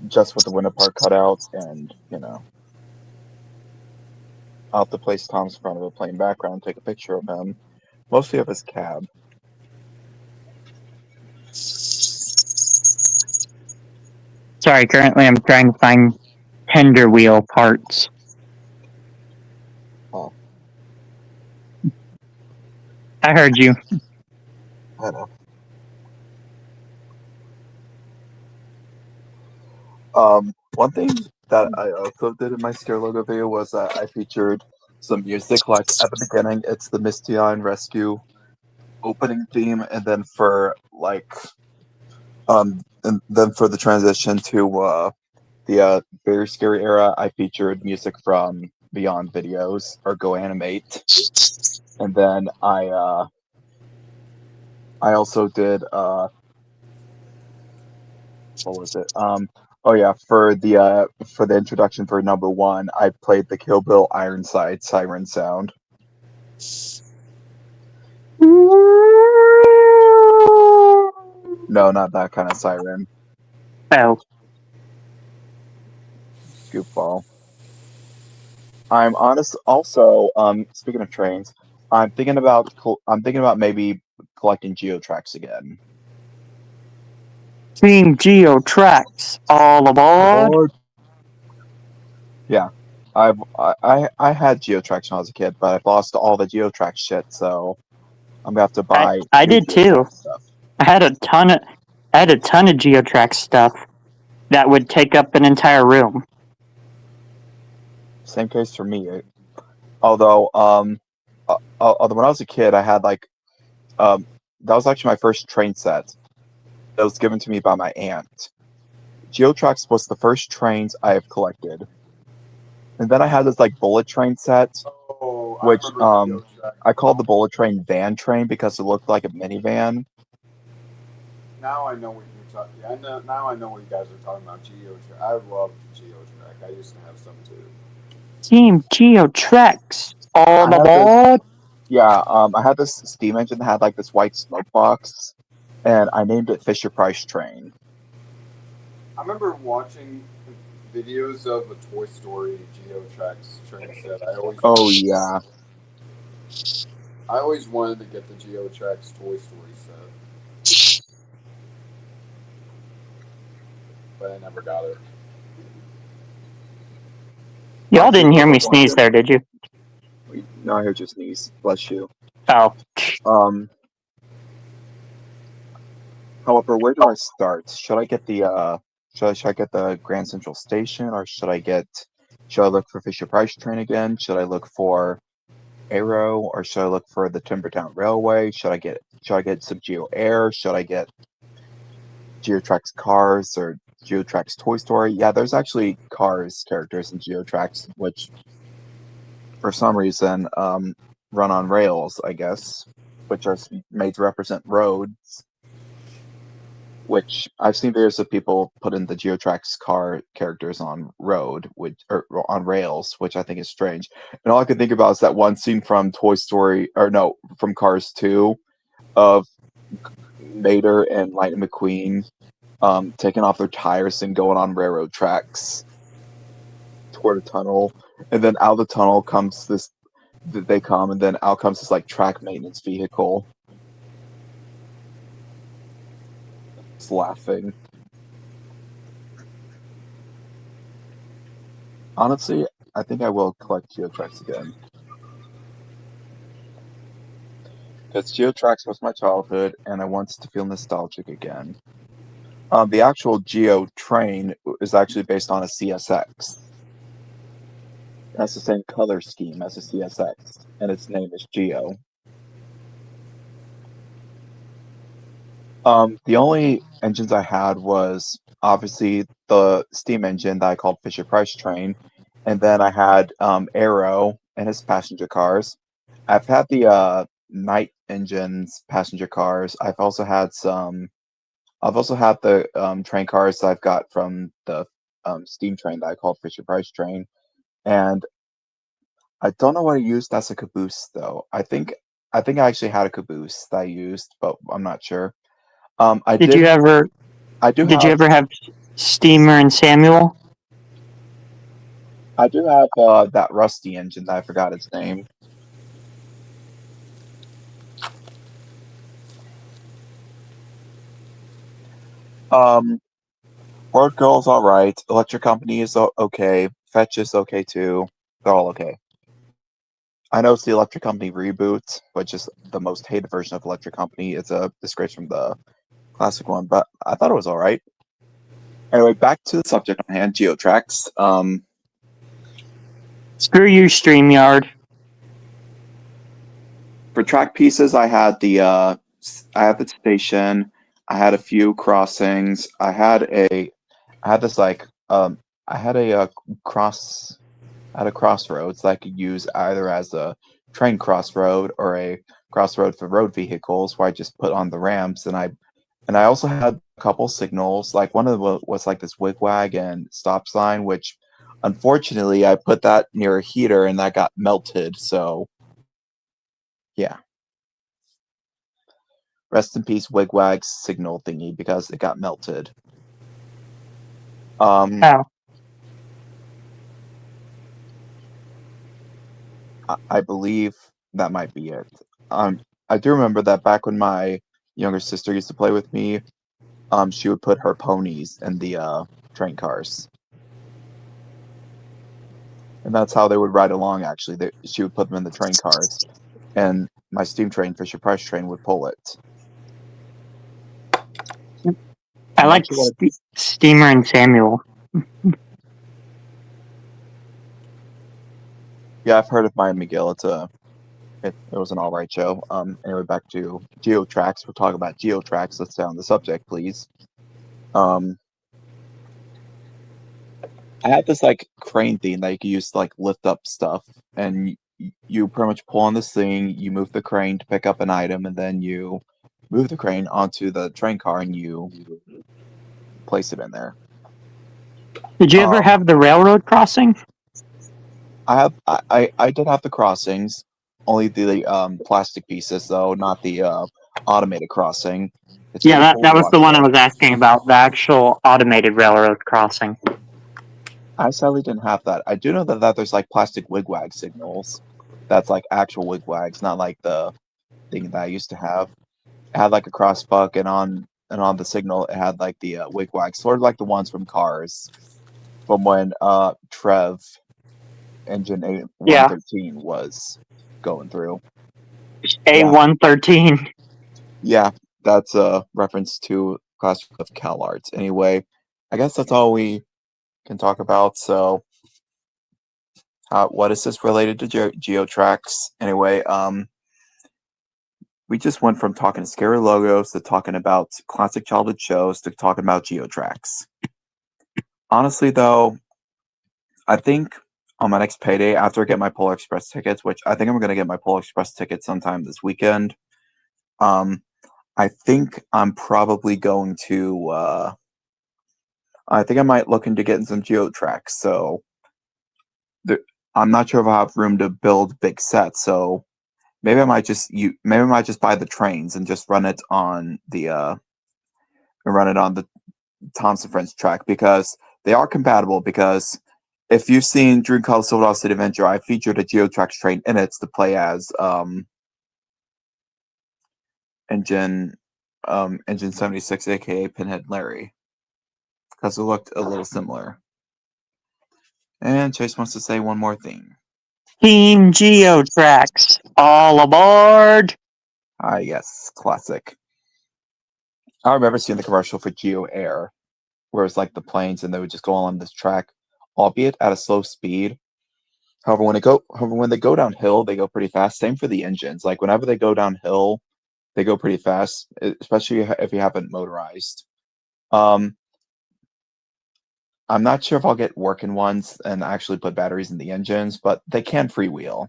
just with the window part cut out, and I'll have to place Thomas in front of a plain background, take a picture of him, mostly of his cab. Sorry, currently I'm trying to find tender wheel parts. Oh. I heard you. I know. One thing that I also did in my Scare logo video was that I featured some music. Like at the beginning, it's the Misty Island Rescue opening theme, and then for and then for the transition to the very scary era, I featured music from Beyond Videos or Go Animate, and then I also did what was it? Oh yeah, for the introduction for number 1, I played the Kill Bill Ironside siren sound. No, not that kind of siren. Oh. Goofball. I'm honest. Also, speaking of trains, I'm thinking about maybe collecting geotracks again. Team Geo Tracks, all aboard. Yeah, I had geotracks when I was a kid, but I've lost all the geotrack shit, so I'm gonna have to buy. I did too. Stuff. I had a ton of geotrack stuff that would take up an entire room. Same case for me. Although when I was a kid, I had that was actually my first train set. That was given to me by my aunt. Geotracks was the first trains I have collected, and then I had this bullet train set, which I called the bullet train van train because it looked like a minivan. Now I know what you're talking. Now I know what you guys are talking about. Geotrack. I love Geotrack. I used to have some too. Team Geotracks, all aboard. I had this steam engine that had this white smoke box, and I named it Fisher Price Train. I remember watching videos of a Toy Story Geotracks train set. I always wanted to get the Geotracks Toy Story set, but I never got it. Y'all didn't hear me sneeze there, did you? No, I heard you sneeze. Bless you. Oh. However, where do I start? Should I get the should I get the Grand Central Station, or should I look for Fisher Price Train again? Should I look for Aero, or should I look for the Timbertown Railway? Should I get some Geo Air? Should I get Geotrax Cars or Geotrax Toy Story? Yeah, there's actually Cars characters in Geotrax, which for some reason run on rails, I guess, which are made to represent roads. Which I've seen videos of people put in the Geotrax car characters on road, or on rails, which I think is strange. And all I can think about is that one scene from Toy Story, or no, from Cars 2, of Mater and Lightning McQueen taking off their tires and going on railroad tracks toward a tunnel, and then out of the tunnel comes this. They come, and then out comes this like track maintenance vehicle. It's laughing. Honestly, I think I will collect Geotrax again. Because Geotrax was my childhood, and I want to feel nostalgic again. The actual Geo train is actually based on a CSX. It has the same color scheme as a CSX, and its name is Geo. The only engines I had was obviously the steam engine that I called Fisher Price Train, and then I had Arrow and his passenger cars. I've had the Night engines passenger cars. I've also had the train cars that I've got from the steam train that I called Fisher Price Train, and I don't know what I used as a caboose though. I think I actually had a caboose that I used, but I'm not sure. I Did did. you ever I do did you have. ever have Steamer and Samuel? I do have that Rusty engine that I forgot its name. Word Girl's alright. Electric Company is okay. Fetch is okay too. They're all okay. I know it's the Electric Company reboot, which is the most hated version of Electric Company. It's a disgrace from the classic one, but I thought it was alright. Anyway, back to the subject on hand, Geotrax. Screw you, StreamYard. For track pieces, I had the station. I had a few crossings. I had this like I had a crossroads that I could use either as a train crossroad or a crossroad for road vehicles, where I just put on the ramps, and I also had a couple signals. Like one of them was like this wigwag and stop sign, which unfortunately I put that near a heater and that got melted. So yeah. Rest in peace, Wigwag's signal thingy, because it got melted. How? I believe that might be it. I do remember that back when my younger sister used to play with me, she would put her ponies in the train cars, and that's how they would ride along. Actually, she would put them in the train cars, and my steam train, Fisher Price train, would pull it. I I'm like not sure Steamer and Samuel. Yeah, I've heard of Maya McGill. It was an alright show. Anyway, back to Geotrax. We'll talk about Geotrax. Let's stay on the subject, please. I had this like crane thing that you could use to like lift up stuff, and you pretty much pull on this thing, you move the crane to pick up an item, and then you move the crane onto the train car and you place it in there. Did you ever have the railroad crossing? I did have the crossings, only the plastic pieces though, not the automated crossing. It's Yeah, pretty cool that to was watch the one I though. was asking about, the actual automated railroad crossing. I sadly didn't have that. I do know that there's like plastic wigwag signals. That's like actual wigwags, not like the thing that I used to have. It had like a crossbuck, and on the signal it had like the wigwag, sort of like the ones from Cars, from when Trev engine A113 was going through. A113. Yeah, that's a reference to Class of CalArts. Anyway, I guess that's all we can talk about. So What is this related to GeoTracks? Anyway, we just went from talking scary logos to talking about classic childhood shows to talking about GeoTracks. Honestly, though, I think on my next payday, after I get my Polar Express tickets, which I think I'm going to get my Polar Express tickets sometime this weekend, I think I'm probably going to, I think I might look into getting some GeoTracks. So I'm not sure if I have room to build big sets. So maybe I might just buy the trains and just run it on the Thompson Friends track, because they are compatible. Because if you've seen Dream Call Silver City Adventure, I featured a GeoTracks train in it to play as Engine 76, aka Pinhead Larry, because it looked a little similar. And Chase wants to say one more thing. Team GeoTracks, all aboard! Ah, yes, classic. I remember seeing the commercial for Geo Air, where it's like the planes and they would just go on this track, albeit at a slow speed. However, when they go downhill, they go pretty fast. Same for the engines. Like whenever they go downhill, they go pretty fast, especially if you haven't motorized. I'm not sure if I'll get working ones and actually put batteries in the engines, but they can freewheel.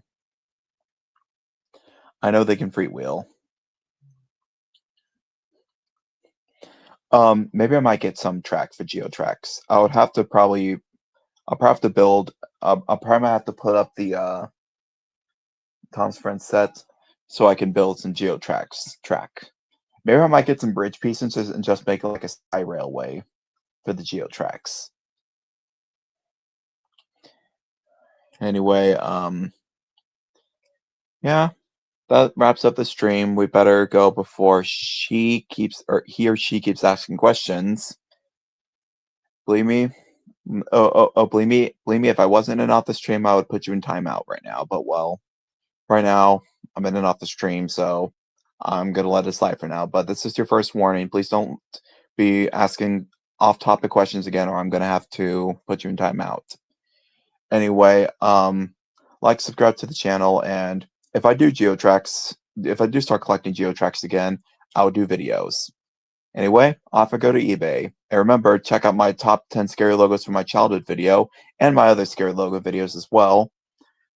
I know they can freewheel. Maybe I might get some tracks for GeoTracks. I'll probably have to build. I'll probably have to put up the Tom's Friends set so I can build some GeoTracks track. Maybe I might get some bridge pieces and just make like a sky railway for the GeoTracks. Anyway, yeah, that wraps up the stream. We better go before he or she keeps asking questions. Believe me. Believe me. If I wasn't in off the stream, I would put you in timeout right now. But well, right now I'm in and off the stream, so I'm gonna let it slide for now. But this is your first warning. Please don't be asking off-topic questions again, or I'm gonna have to put you in timeout. Anyway, like, subscribe to the channel, and if I do start collecting GeoTracks again, I'll do videos. Anyway, off I go to eBay. And remember, check out my top 10 scary logos from my childhood video and my other scary logo videos as well.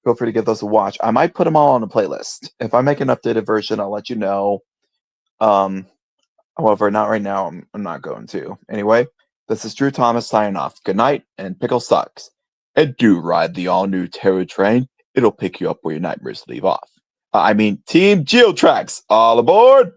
Feel free to give those a watch. I might put them all on a playlist. If I make an updated version, I'll let you know. However, not right now. I'm not going to. Anyway, this is Drew Thomas signing off. Good night, and pickle sucks. And do ride the all-new terror train. It'll pick you up where your nightmares leave off. Team GeoTracks, all aboard!